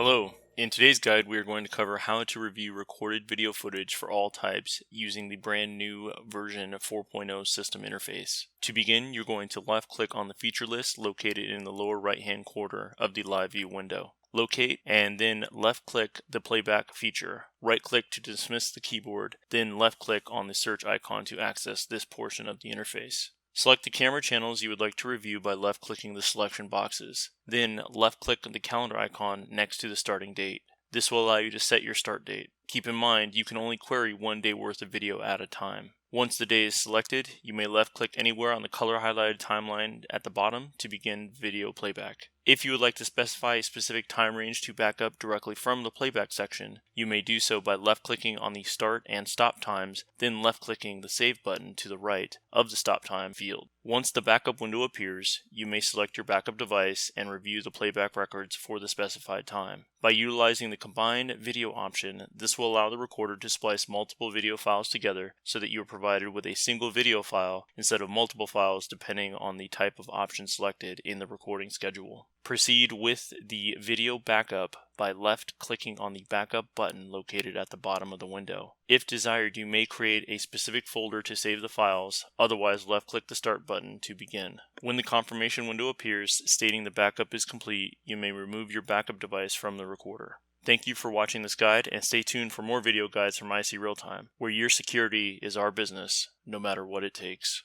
Hello. In today's guide, we are going to cover how to review recorded video footage for all types using the brand new version 4.0 system interface. To begin, you're going to left-click on the feature list located in the lower right-hand corner of the live view window. Locate and then left-click the playback feature. Right-click to dismiss the keyboard, then left-click on the search icon to access this portion of the interface. Select the camera channels you would like to review by left-clicking the selection boxes. Then left-click the calendar icon next to the starting date. This will allow you to set your start date. Keep in mind, you can only query 1 day worth of video at a time. Once the day is selected, you may left-click anywhere on the color highlighted timeline at the bottom to begin video playback. If you would like to specify a specific time range to back up directly from the playback section, you may do so by left-clicking on the start and stop times, then left-clicking the save button to the right of the stop time field. Once the backup window appears, you may select your backup device and review the playback records for the specified time. By utilizing the combined video option, this will allow the recorder to splice multiple video files together so that you are provided with a single video file instead of multiple files depending on the type of option selected in the recording schedule. Proceed with the video backup by left-clicking on the backup button located at the bottom of the window. If desired, you may create a specific folder to save the files, otherwise left-click the start button to begin. When the confirmation window appears stating the backup is complete, you may remove your backup device from the recorder. Thank you for watching this guide, and stay tuned for more video guides from IC Realtime, where your security is our business, no matter what it takes.